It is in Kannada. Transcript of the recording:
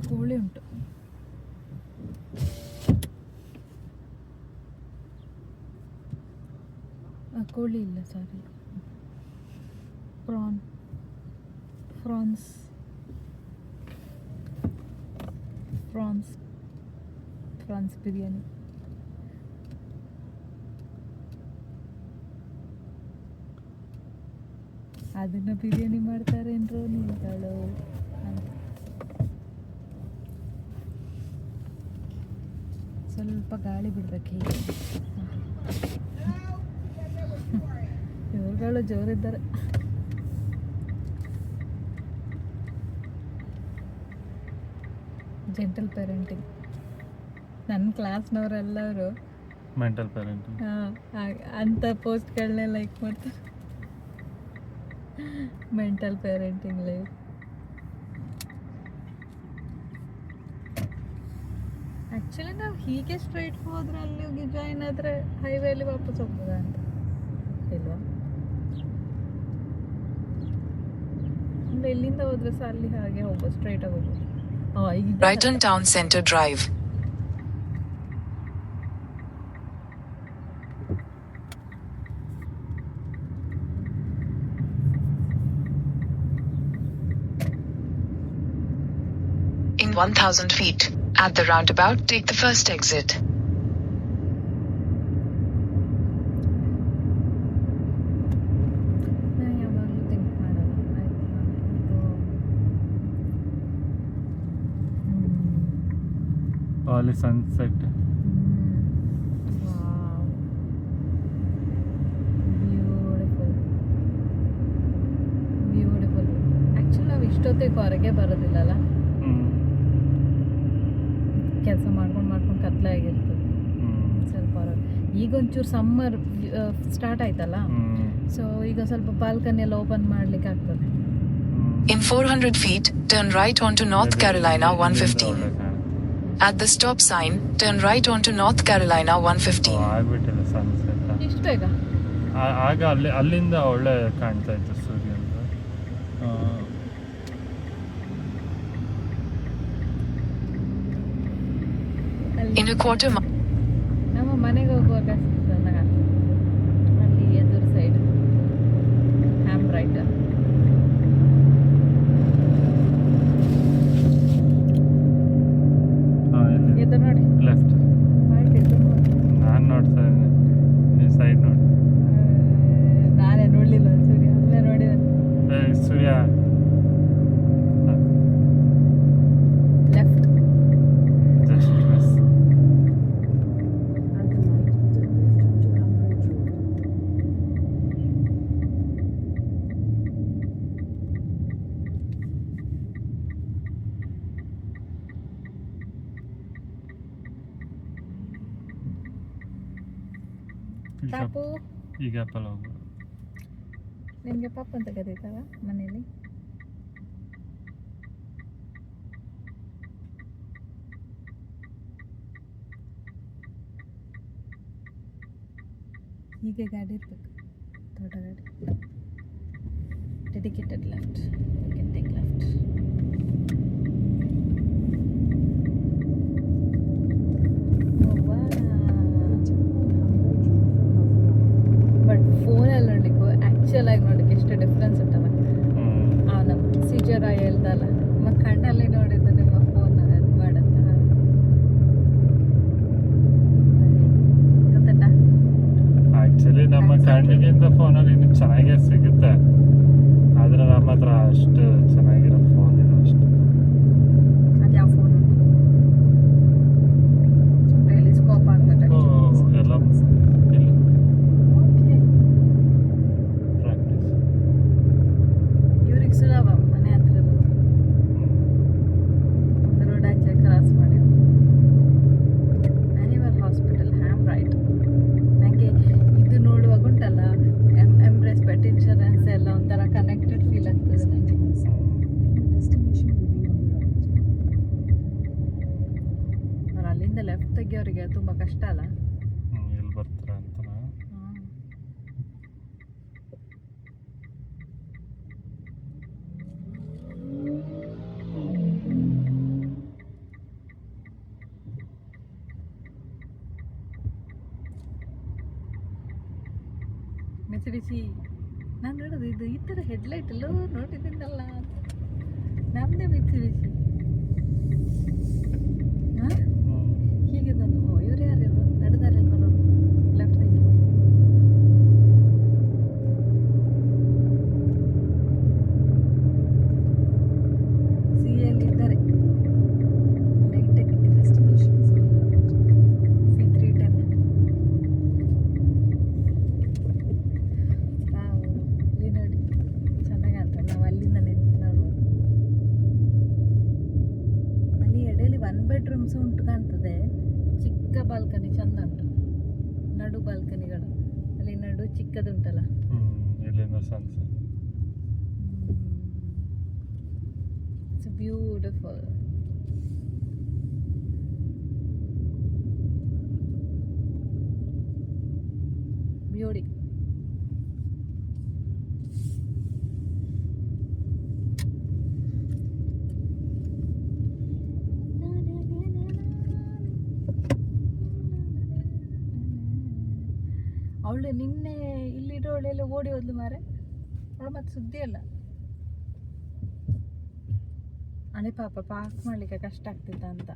ಕೋಳಿ ಉಂಟು. ಕೋಳಿ ಇಲ್ಲ, ಸಾರಿ, ಫ್ರಾನ್ಸ್ ಬಿರಿಯಾನಿ. ಅದನ್ನು ಬಿರಿಯಾನಿ ಮಾಡ್ತಾರೇನ್ರೋ ನೀವುಗಳು ಅಂತ. ಸ್ವಲ್ಪ ಗಾಳಿ ಬಿಡ್ಬೇಕು ಹೀಗೆ. ಇವ್ರುಗಳು ಜೋರಿದ್ದಾರೆ. Gentle parenting. ನನ್ನ ಕ್ಲಾಸ್ನವರೆಲ್ಲವರು ಮೆಂಟಲ್ ಪೇರೆಂಟಿಂಗ್ ಅಂಥ ಪೋಸ್ಟ್ಗಳನ್ನೇ ಲೈಕ್ ಮಾಡ್ತಾರೆ. Mental parenting life. ಆ್ಯಕ್ಚುಲಿ ನಾವು ಹೀಗೆ ಸ್ಟ್ರೈಟ್ ಹೋದ್ರೆ ಅಲ್ಲಿ ಹೋಗಿ ಜಾಯಿನ್ ಆದರೆ ಹೈವೇಲಿ ವಾಪಸ್ ಹೋಗ್ಬೋದಾ ಅಂತ ಇಲ್ವಾ? ಅಂದರೆ ಇಲ್ಲಿಂದ ಹೋದ್ರೆ ಸಹ ಅಲ್ಲಿ ಹಾಗೆ ಹೋಗ್ಬೋದು, ಸ್ಟ್ರೈಟಾಗಿ ಹೋಗ್ಬೋದು. Brighton Town Centre Drive. In 1000 feet, at the roundabout, take the first exit. ಅಲ್ಲಿ ಸನ್ಸೆಟ್. ಬ್ಯೂಟಿಫುಲ್. ಆ್ಯಕ್ಚುಲಿ ನಾವು ಇಷ್ಟೊತ್ತಿಗೆ ಹೊರಗೆ ಬರೋದಿಲ್ಲಲ್ಲ, ಕೆಲಸ ಮಾಡ್ಕೊಂಡು ಕತ್ಲೆ ಆಗಿರ್ತದೆ ಸ್ವಲ್ಪ ಹೊರಗೆ. ಈಗ ಒಂಚೂರು ಸಮ್ಮರ್ ಸ್ಟಾರ್ಟ್ ಆಯ್ತಲ್ಲ, ಸೊ ಈಗ ಸ್ವಲ್ಪ ಬಾಲ್ಕನಿ ಎಲ್ಲ ಓಪನ್ ಮಾಡ್ಲಿಕ್ಕೆ ಆಗ್ತದೆ. In 400 feet, turn right onto North Carolina 115. At the stop sign, turn right onto North Carolina 115. ಆಗ್ಬಿಟ್ಟಿದೆ ಸನ್ಸೆಟ್. ಇಷ್ಟು ಬೇಗ? ಆಗ ಅಲ್ಲಿಂದ ಒಳ್ಳೆ ಕಾಣ್ತಾ ಇತ್ತು ಸೂರ್ಯ ಅಂತ. In a quarter mile. ನಮ್ಮ ಮನೆಗೆ ಹೋಗುವಾಗ ಅಲ್ಲಿ ಎದುರು ಸೈಡ್ ಹ್ಯಾಮ್ ರೈಟ್. ಎದುರು ನೋಡಿ, ಲೆಫ್ಟ್. ಆಯ್ತು, ಎದುರು ನೋಡಿ. ನಾನು ನೋಡ್ತಾ ಇದ್ದೀನಿ, ನೀವು ಸೈಡ್ ನೋಡಿ. ನಾನೇ ನೋಡಲಿಲ್ಲ ಸೂರ್ಯ, ಅಲ್ಲೇ ನೋಡಿದೆ ಸೂರ್ಯ. ಲೆಫ್ಟ್. Just miss. ಪಾಪು, ಈಗ ಆ್ಯಪಲ್ ಹೋಗು. ನಿಮಗೆ ಪಾಪು ಅಂತ ಕರೀತಾರ ಮನೇಲಿ? ಹೀಗೆ ಗಾಡಿ ಇರ್ಬೇಕು, ದೊಡ್ಡ ಗಾಡಿ. Dedicated left, you can take left. But ಫೋನಲ್ಲಿ ನೋಡ್ಲಿಕ್ಕೂ ಆ್ಯಕ್ಚುಲ್ ಆಗಿ ನೋಡ್ಲಿಕ್ಕೆ ಎಷ್ಟು ಡಿಫ್ರೆನ್ಸ್ ಉಂಟಲ್ಲ. ನಮ್ಮ ಸಿಜರ ಹೇಳ್ದಲ್ಲ, ನಮ್ಮ ಕಣ್ಣಲ್ಲಿ ನೋಡಿದ್ದು ನಿಮ್ಮ ಫೋನ್ ಇದು ಮಾಡುತ್ತ ಗೊತ್ತಟ. ಆ್ಯಕ್ಚುಲಿ ನಮ್ಮ ಕಣ್ಣಿಗಿಂತ ಫೋನಲ್ಲಿ ಇನ್ನೂ ಚೆನ್ನಾಗೇ ಸಿಗುತ್ತೆ, ಆದರೆ ನಮ್ಮ ಹತ್ರ ಅಷ್ಟು ಚೆನ್ನಾಗಿರೋ ಫೋನ್ ಇಲ್ಲ ಅಷ್ಟು. ಅದು ಯಾವ ಫೋನು? ಟೆಲಿಸ್ಕೋಪ್ ಆಗ್ತದೆ ಎಲ್ಲ ಇಲ್ಲ. Okay, practice. ಇವ್ರಿಗೆ ಸುಲಭ ಮನೆ ಹತ್ರ ಒಂದು ರೋಡ್ ಆಚೆ ಕ್ರಾಸ್ ಮಾಡಿ. Animal hospital ham right. ನನಗೆ ಇದು ನೋಡುವಾಗ ಉಂಟಲ್ಲ, ಎಂಬ್ರೆಸ್ ಪೆಟ್ ಇನ್ಶೂರೆನ್ಸ್ ಎಲ್ಲ ಒಂಥರ ಕನೆಕ್ಟೆಡ್ ಫೀಲ್ ಆಗ್ತದೆ ನನಗೆ. ಅವ್ರು ಅಲ್ಲಿಂದ ಲೆಫ್ಟ್ ತೆಗಿಯೋರಿಗೆ ತುಂಬ ಕಷ್ಟ ಅಲ್ಲ. ಎಲ್ಲಿ ಬರ್ತಾರೆ ಅಂತನಾ? ಮಿಚಿರಿಸಿ ನಾನು ನೋಡೋದು ಇದು ಈ ಥರ ಹೆಡ್ಲೈಟ್ ಎಲ್ಲೋ ನೋಡಿದ್ದೀನಲ್ಲ ಅಂತ ನಮ್ಮದೇ ಮಿಚಿರಿಸಿ ಹಾಂ ಹೀಗೆ ತಂದು ಓ ಇವ್ರು ಯಾರು ನಡೆದಾರಲ್ಲಿ ಬರೋದು ಲೆಫ್ಟ್ ಸೈಡ್ ಸಿಯಲ್ಲಿ ಇದ್ದಾರೆ ಲೈಟೆಕ್ ಡೆಸ್ಟಿನೇಷನ್ಸ್ C310 ಇಲ್ಲಿ ನೋಡಿ ಚೆನ್ನಾಗಂತ ನಾವು ಅಲ್ಲಿಂದ ನಿಂತು ನೋಡ್ಬೋದು ಅಲ್ಲಿ ಎಡೆಯಲ್ಲಿ 1 ಬೆಡ್ರೂಮ್ಸ್ ಉಂಟು ಕಾಣ್ತದೆ ಚಿಕ್ಕ ಬಾಲ್ಕನಿ ಚಂದ ಉಂಟು ನಡು ಬಾಲ್ಕನಿಗಳು ಅಲ್ಲಿ ನಡು ಚಿಕ್ಕದುಂಟಲ್ಲ ಇಲ್ಲಿಂದ ಸನ್ಸೆಟ್ ಇಟ್ಸ್ ಬ್ಯೂಟಿಫುಲ್ ಬ್ಯೂಟಿ ಅವಳು ನಿನ್ನೆ ಇಲ್ಲಿರೋಳೆಲ್ಲ ಓಡಿ ಹೋದ್ಲು ಮಾರೆ ಅವಳು ಮತ್ತೆ ಸುದ್ದಿ ಅಲ್ಲ ಅಣೆ ಪಾಪ ಪಾರ್ಕ್ ಮಾಡ್ಲಿಕ್ಕೆ ಕಷ್ಟ ಆಗ್ತಿತ್ತ ಅಂತ